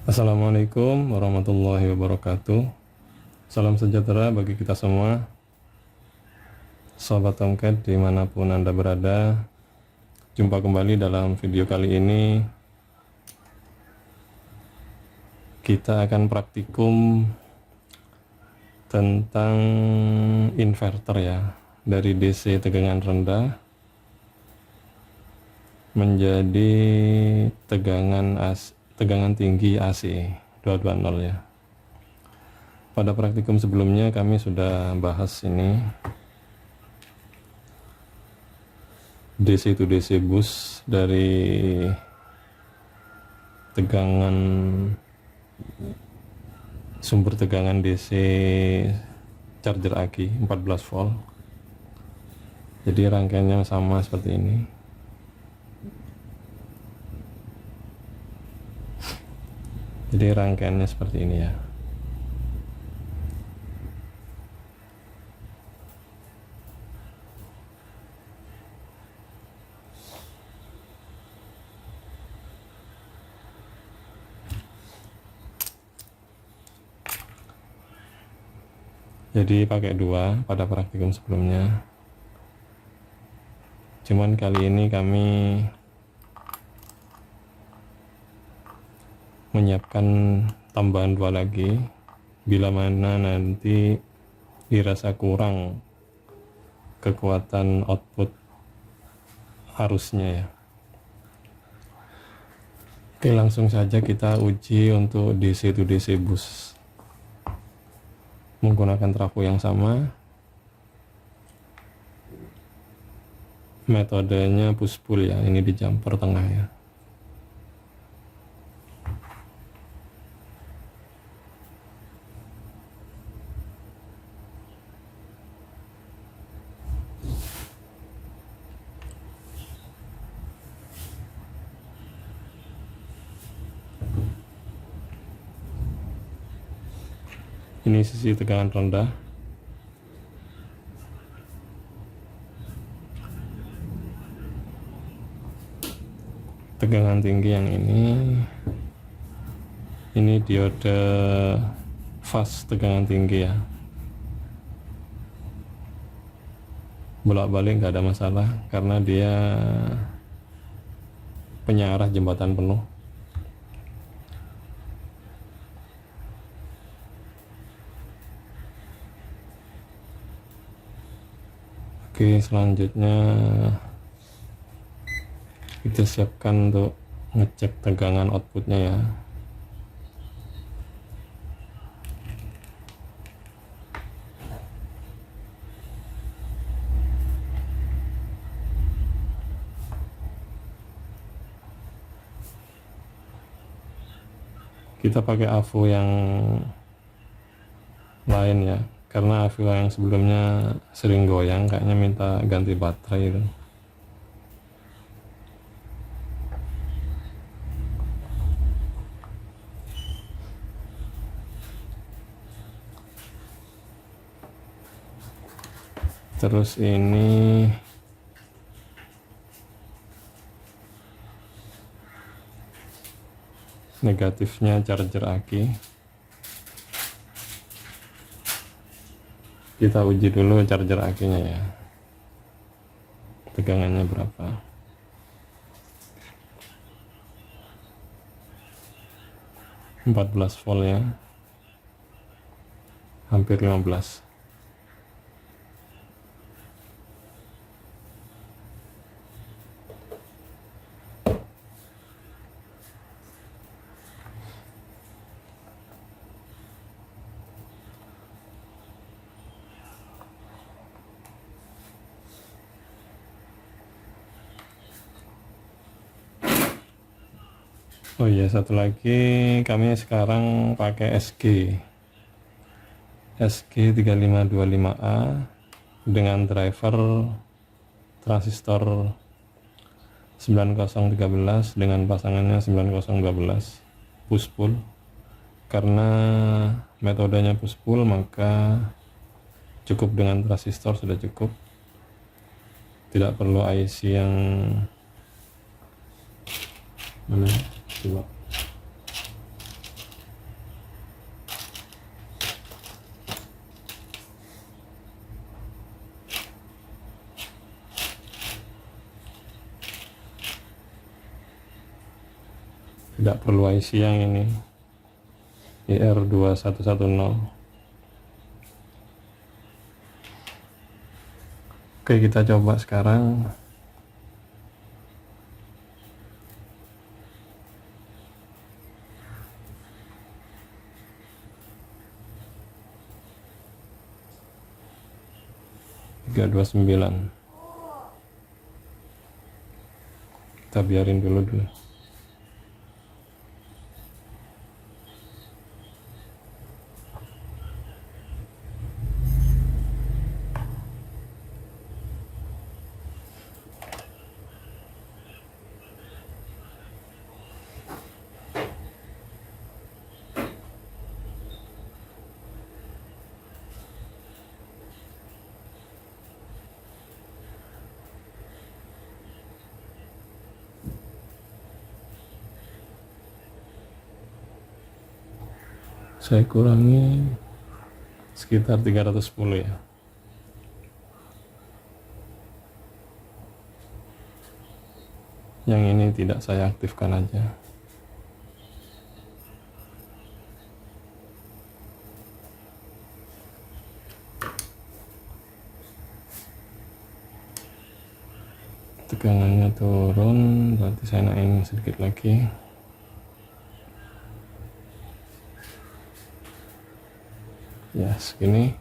Assalamualaikum warahmatullahi wabarakatuh. Salam sejahtera bagi kita semua, Sobat Tomcat dimanapun Anda berada. Jumpa kembali dalam video kali ini. Kita akan praktikum tentang inverter ya, dari DC tegangan rendah menjadi tegangan tinggi AC 220 ya. Pada praktikum sebelumnya kami sudah bahas ini DC to DC boost dari sumber tegangan DC charger aki 14 volt. Jadi rangkaiannya sama seperti ini. Jadi rangkaiannya seperti ini ya. Jadi pakai dua pada praktikum sebelumnya. Cuman kali ini kami menyiapkan tambahan dua lagi bila mana nanti dirasa kurang kekuatan output arusnya ya. Oke, langsung saja kita uji untuk DC to DC boost menggunakan trafo yang sama. Metodenya push pull ya, ini di jumper tengah ya. Ini sisi tegangan rendah. Tegangan tinggi yang ini diode fast tegangan tinggi ya. Bolak-balik nggak ada masalah karena dia penyiarah jembatan penuh. Oke, selanjutnya kita siapkan untuk ngecek tegangan outputnya ya. Kita pakai AVO yang lain ya, karena AVO yang sebelumnya sering goyang, kayaknya minta ganti baterai itu. Terus ini negatifnya charger aki. Kita uji dulu charger akinya ya, tegangannya berapa. Empat 14 volt ya, hampir 15. Oh iya, satu lagi kami sekarang pakai SG 3525A dengan driver transistor 9013 dengan pasangannya 9012 push pull. Karena metodenya push pull maka cukup dengan transistor sudah cukup, tidak perlu IC yang mana coba tidak perlu IC yang ini, IR2110. Oke, kita coba sekarang. Kita biarin dulu. Saya kurangi sekitar 310 ya. Yang ini tidak saya aktifkan aja. Tegangannya turun, berarti saya naikin sedikit lagi. Ya, segini.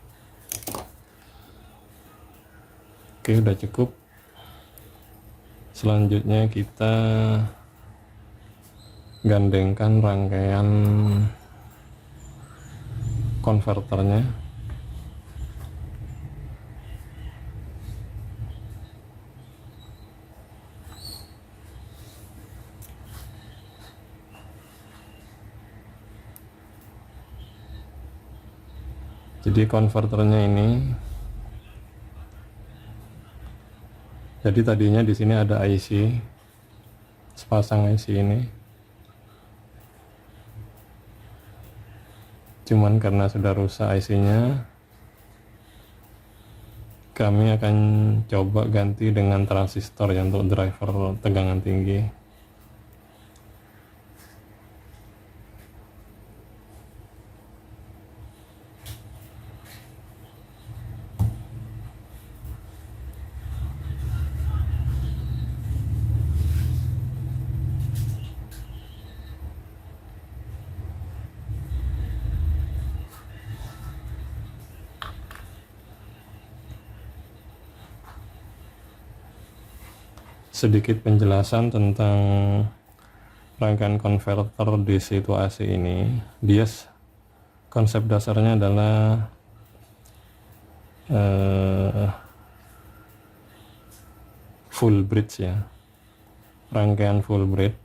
Oke, udah cukup. Selanjutnya kita gandengkan rangkaian konverternya. Jadi konverternya ini, jadi tadinya di sini ada IC, sepasang IC ini. Cuman karena sudah rusak IC-nya, kami akan coba ganti dengan transistor ya untuk driver tegangan tinggi. Sedikit penjelasan tentang rangkaian konverter DC to AC ini. Dia konsep dasarnya adalah full bridge ya, rangkaian full bridge,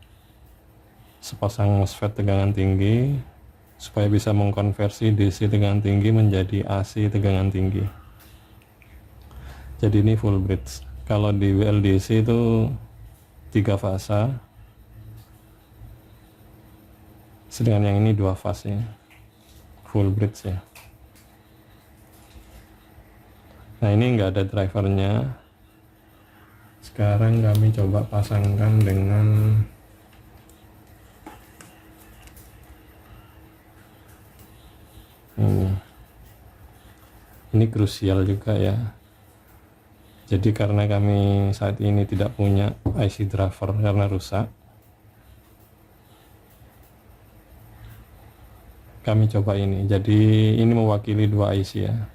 sepasang MOSFET tegangan tinggi supaya bisa mengkonversi DC tegangan tinggi menjadi AC tegangan tinggi. Jadi ini full bridge. Kalau di WLDC itu 3 fasa, sedangkan yang ini 2 fase ya, full bridge ya. Nah, ini enggak ada drivernya. Sekarang kami coba pasangkan dengan ini krusial juga ya. Jadi karena kami saat ini tidak punya IC driver karena rusak, kami coba ini. Jadi ini mewakili 2 IC ya,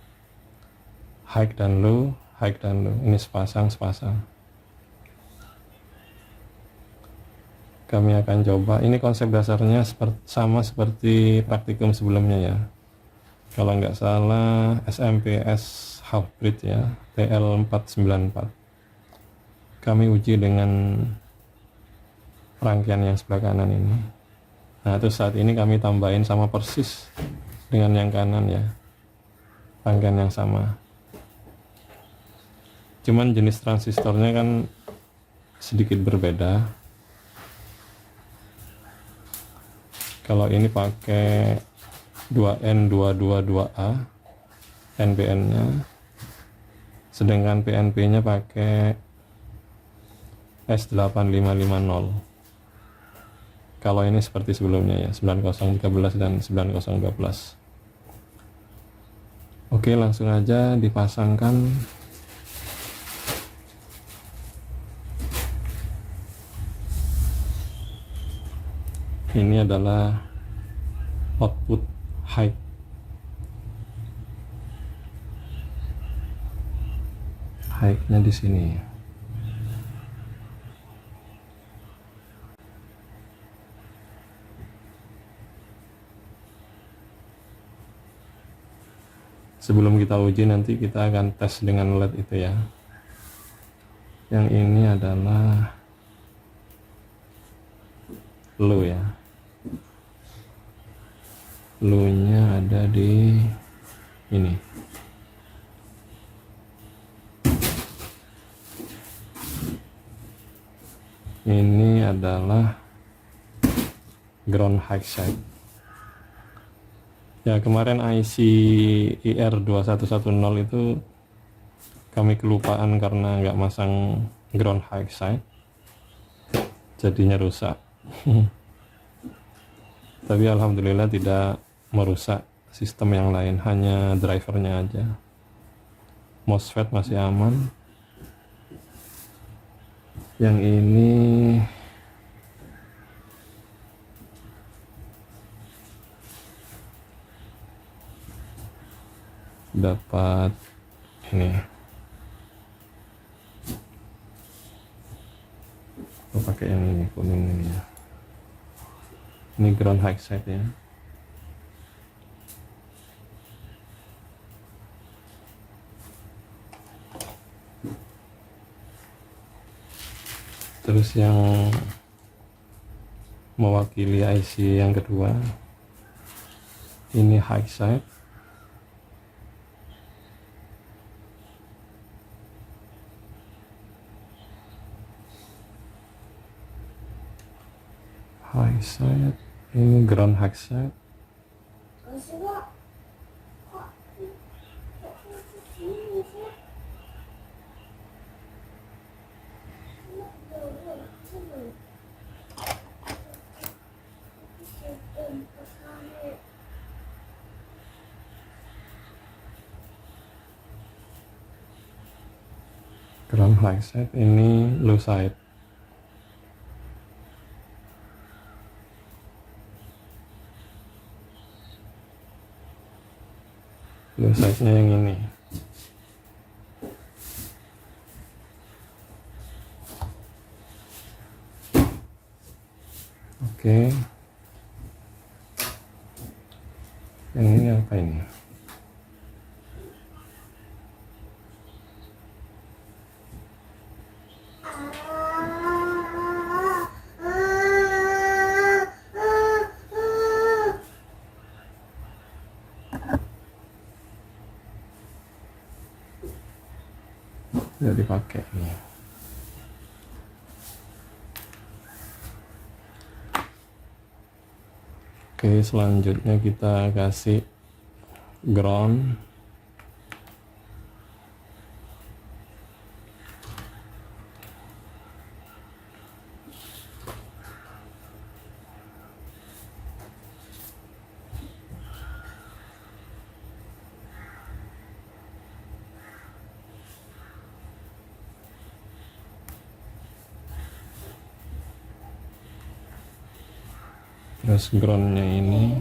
high dan low, high dan low. Ini sepasang. Kami akan coba. Ini konsep dasarnya sama seperti praktikum sebelumnya ya. Kalau nggak salah SMPS half bridge ya, TL494. Kami uji dengan rangkaian yang sebelah kanan ini. Nah, terus saat ini kami tambahin sama persis dengan yang kanan ya, rangkaian yang sama. Cuman jenis transistornya kan sedikit berbeda. Kalau ini pakai 2N222A NPN-nya, sedangkan PNP-nya pakai S8550. Kalau ini seperti sebelumnya ya, 9013 dan 9012. Oke, langsung aja dipasangkan. Ini adalah output high. High-nya di sini. Sebelum kita uji, nanti kita akan tes dengan LED itu ya. Yang ini adalah low ya. Low-nya ada di ini. Ini adalah ground high side. Ya, kemarin IC IR2110 itu kami kelupaan karena nggak masang ground high side, jadinya rusak. Tapi alhamdulillah tidak merusak sistem yang lain, hanya drivernya aja. MOSFET masih aman. Yang ini dapat ini, aku pakai yang ini, kuning ini ya. Ini ground high side ya. Terus yang mewakili IC yang kedua, ini high side. High side, ini ground high side. Ground high side, ini low side. Low side-nya yang ini. Oke. Yang ini apa ini? Tidak dipakai nih. Oke, selanjutnya kita kasih ground. Terus groundnya ini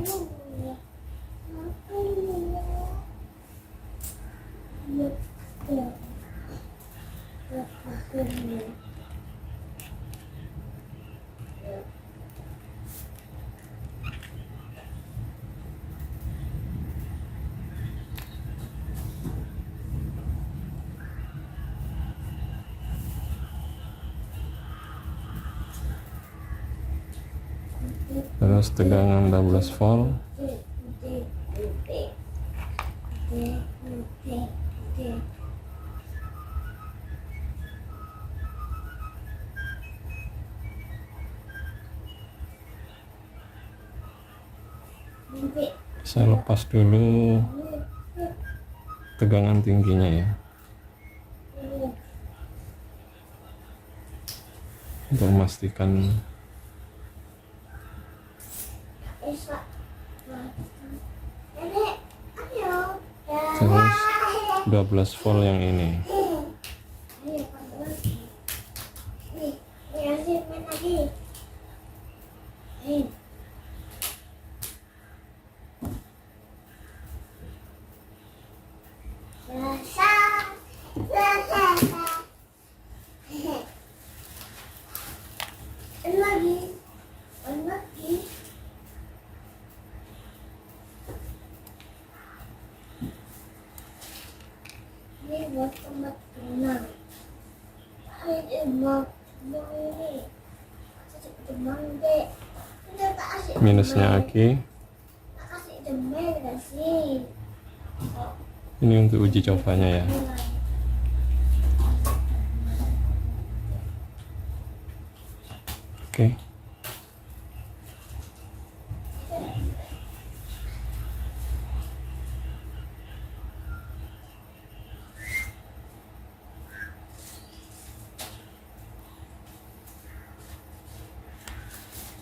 terus tegangan 12 volt. Saya lepas dulu tegangan tingginya ya, untuk memastikan terus 12 volt yang ini. Ini buat tempat berenang. Ini mau ini. Kasih demam deh. Kita tak kasih. Minusnya aki. Tak kasih demam kasih. Ini untuk uji cobanya ya. Oke.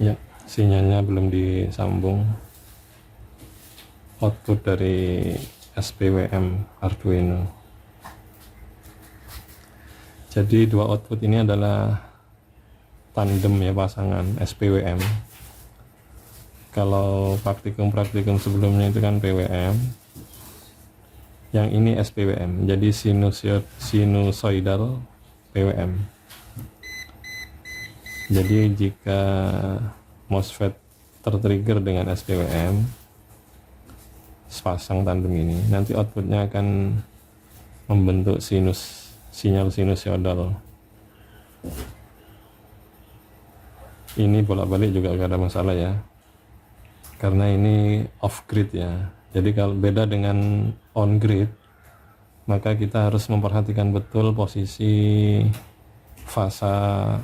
Ya, sinyalnya belum disambung. Output dari SPWM Arduino. Jadi dua output ini adalah tandem ya, pasangan SPWM. Kalau praktikum sebelumnya itu kan PWM, yang ini SPWM, jadi sinusoidal PWM. Jadi jika MOSFET tertrigger dengan SPWM, sepasang tandem ini, nanti outputnya akan membentuk sinyal sinusoidal. Ini bolak-balik juga gak ada masalah ya, karena ini off grid ya. Jadi kalau beda dengan on grid, maka kita harus memperhatikan betul posisi fasa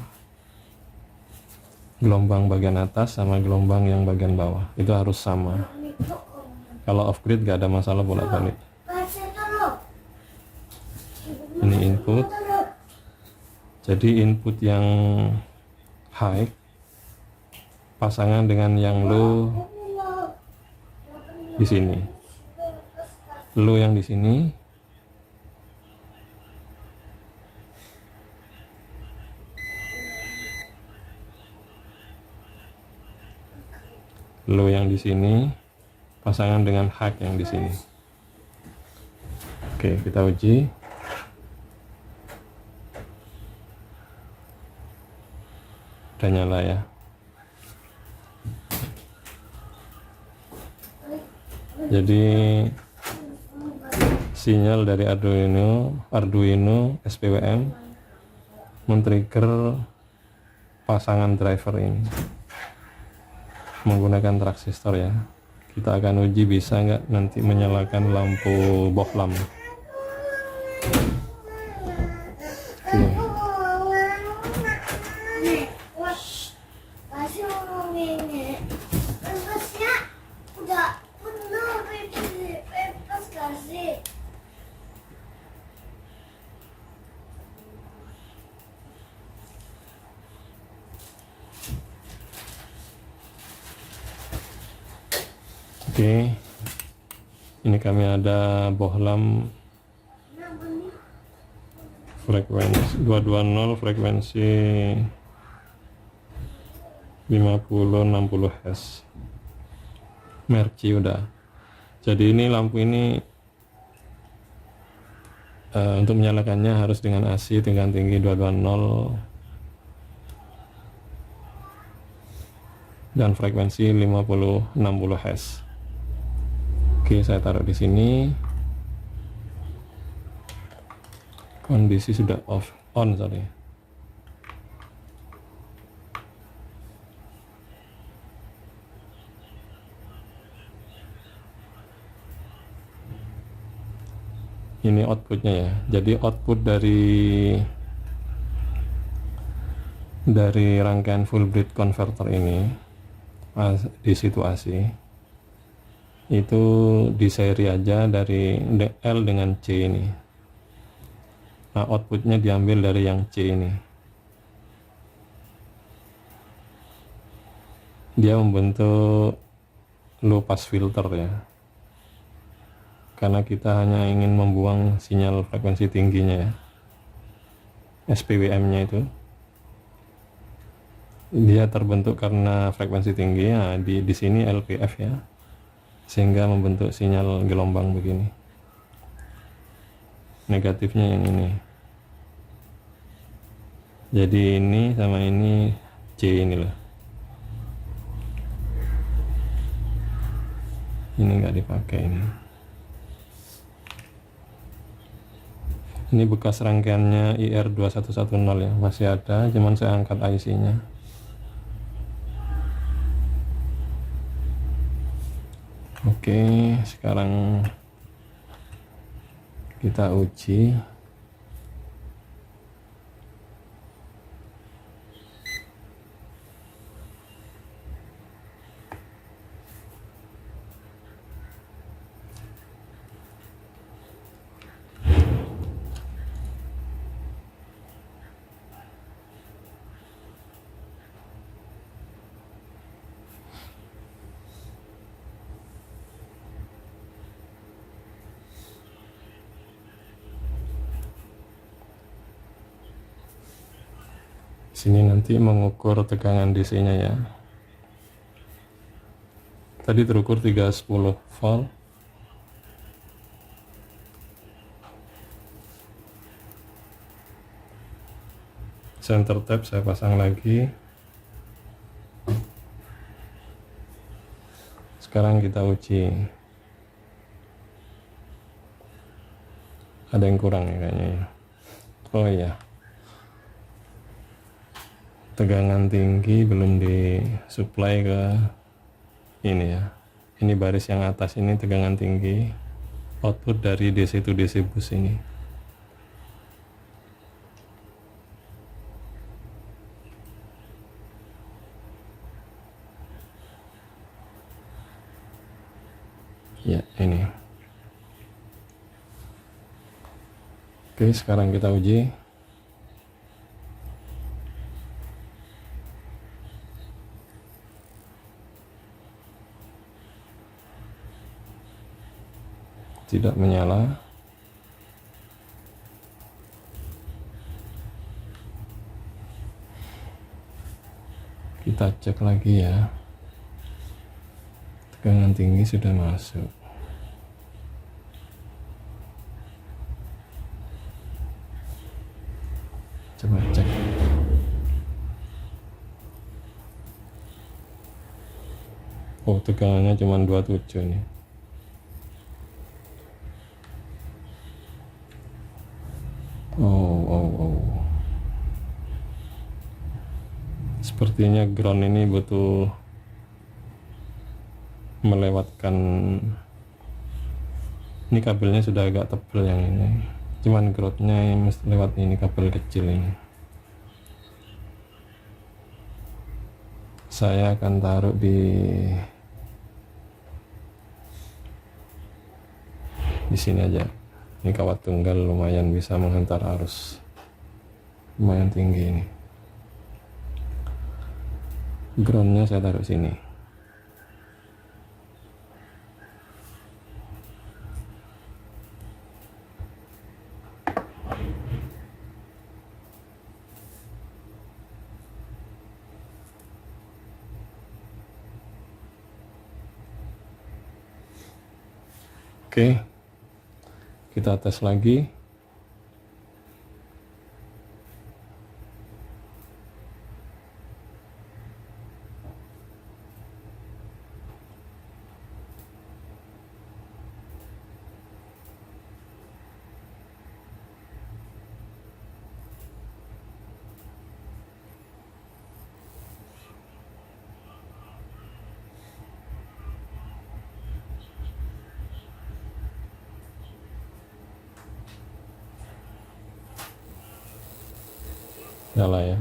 gelombang bagian atas sama gelombang yang bagian bawah, itu harus sama. Kalau off grid gak ada masalah bolak-balik. Ini input, jadi input yang high pasangan dengan yang low di sini. Low yang di sini, low yang di sini pasangan dengan high yang di sini. Oke, kita uji. Udah nyala ya. Jadi sinyal dari Arduino SPWM men-trigger pasangan driver ini menggunakan transistor ya. Kita akan uji bisa nggak nanti menyalakan lampu bohlam. Oke. Oke, ini kami ada bohlam frekuensi 220, frekuensi 50-60 Hz, merci udah. Jadi ini lampu ini untuk menyalakannya harus dengan AC tegangan tinggi 220 dan frekuensi 50-60 Hz. Oke, saya taruh di sini. Kondisi sudah on. Ini outputnya ya. Jadi output dari rangkaian full bridge converter ini di situasi itu di seri aja dari L dengan C ini. Nah, outputnya diambil dari yang C ini. Dia membentuk low pass filter ya, karena kita hanya ingin membuang sinyal frekuensi tingginya ya, SPWM nya itu dia terbentuk karena frekuensi tinggi ya, di sini LPF ya, sehingga membentuk sinyal gelombang begini. Negatifnya yang ini, jadi ini sama ini C ini loh, ini nggak dipakai ini bekas rangkaiannya IR2110 ya, masih ada, cuman saya angkat IC nya. Oke, sekarang kita uji. Sini nanti mengukur tegangan DC-nya ya. Tadi terukur 310 volt. Center tap saya pasang lagi. Sekarang kita uji. Ada yang kurang ya kayaknya ya. Oh iya, tegangan tinggi belum disuplai ke ini ya, ini baris yang atas ini tegangan tinggi, output dari DC to DC bus ini. Ya ini. Oke, sekarang kita uji. Tidak menyala. Kita cek lagi ya, tegangan tinggi sudah masuk. Coba cek. Oh, tegangannya cuma 27 nih. Oh. Sepertinya ground ini butuh melewatkan, ini kabelnya sudah agak tebal yang ini, cuman groundnya mesti lewat ini kabel kecil ini. Saya akan taruh di sini aja. Ini kawat tunggal lumayan bisa menghantar arus lumayan tinggi ini. Groundnya saya taruh sini. Oke, kita tes lagi. Nyala ya.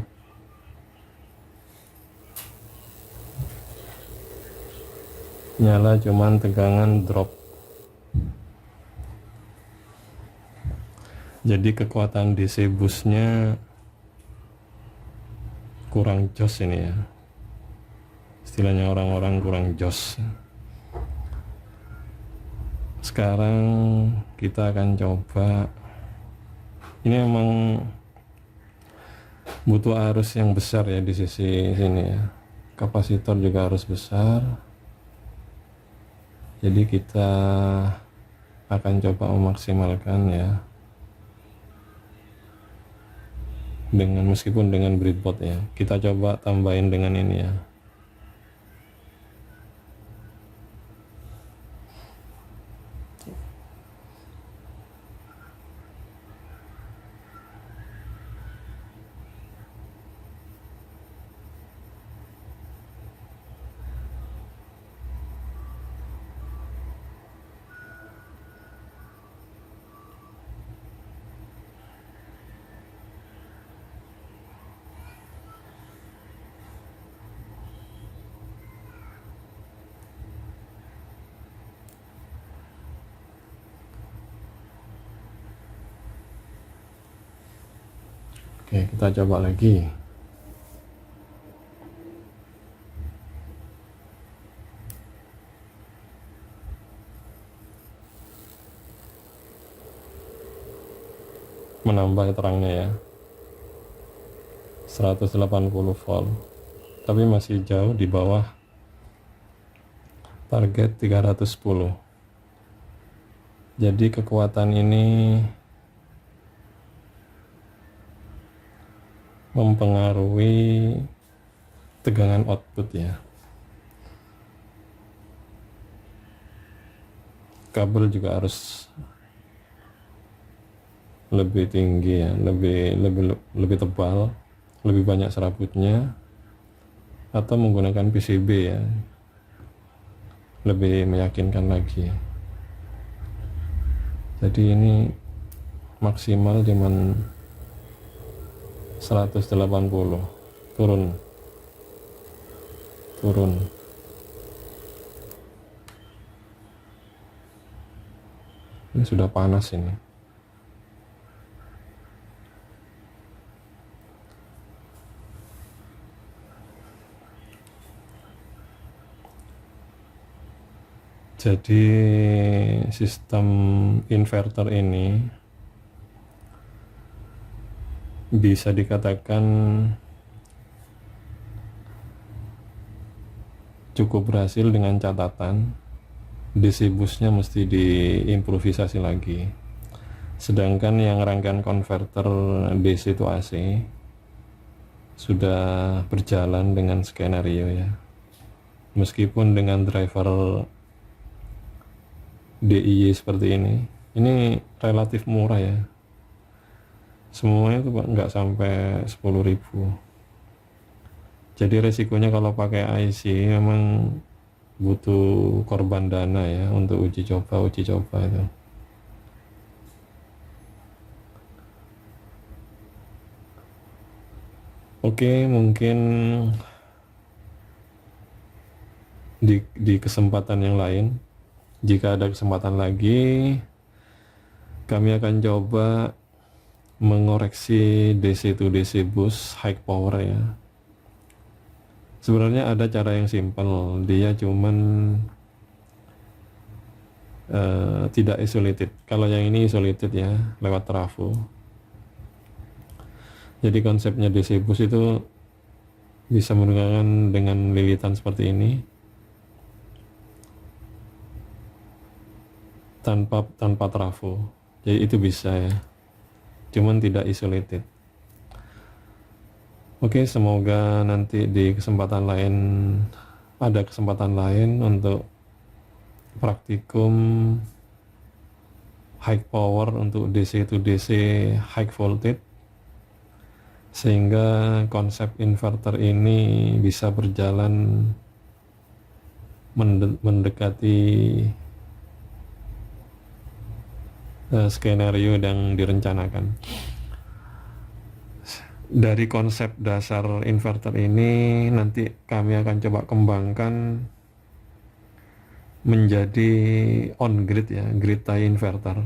Nyala, cuman tegangan drop. Jadi kekuatan DC busnya kurang jos ini ya. Istilahnya orang-orang kurang jos. Sekarang kita akan coba, ini emang butuh arus yang besar ya di sisi sini ya, kapasitor juga harus besar. Jadi kita akan coba memaksimalkan ya, dengan meskipun dengan breadboard ya. Kita coba tambahin dengan ini ya. Oke, kita coba lagi. Menambah terangnya ya. 180 volt. Tapi masih jauh di bawah target 310. Jadi kekuatan ini mempengaruhi tegangan output ya. Kabel juga harus lebih tinggi ya, lebih tebal, lebih banyak serabutnya, atau menggunakan PCB ya, lebih meyakinkan lagi. Jadi ini maksimal cuman 180, turun. Ini sudah panas ini. Jadi sistem inverter ini bisa dikatakan cukup berhasil dengan catatan DC busnya mesti diimprovisasi lagi. Sedangkan yang rangkaian konverter DC to AC sudah berjalan dengan skenario ya. Meskipun dengan driver DIY seperti ini relatif murah ya. Semuanya tuh nggak sampai 10.000. Jadi resikonya kalau pakai IC memang butuh korban dana ya untuk uji coba itu. Oke, mungkin di kesempatan yang lain, jika ada kesempatan lagi, kami akan coba mengoreksi DC to DC bus high power ya. Sebenarnya ada cara yang simpel, dia cuman tidak isolated. Kalau yang ini isolated ya, lewat trafo. Jadi konsepnya DC bus itu bisa menggunakan dengan lilitan seperti ini, tanpa trafo. Jadi itu bisa ya, cuman tidak isolated. Oke, semoga nanti di ada kesempatan lain untuk praktikum high power untuk DC to DC high voltage, sehingga konsep inverter ini bisa berjalan mendekati skenario yang direncanakan. Dari konsep dasar inverter ini nanti kami akan coba kembangkan menjadi on grid ya, grid tie inverter.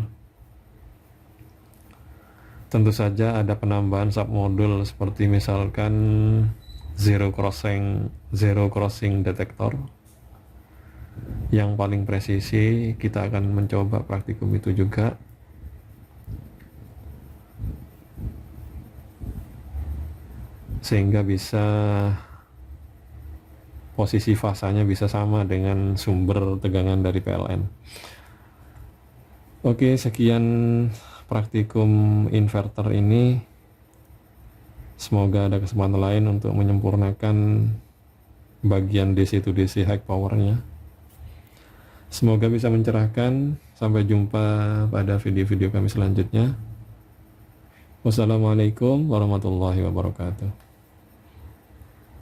Tentu saja ada penambahan submodul seperti misalkan zero crossing detector yang paling presisi. Kita akan mencoba praktikum itu juga. Sehingga bisa posisi fasanya bisa sama dengan sumber tegangan dari PLN. Oke, sekian praktikum inverter ini. Semoga ada kesempatan lain untuk menyempurnakan bagian DC to DC high powernya. Semoga bisa mencerahkan. Sampai jumpa pada video-video kami selanjutnya. Wassalamualaikum warahmatullahi wabarakatuh.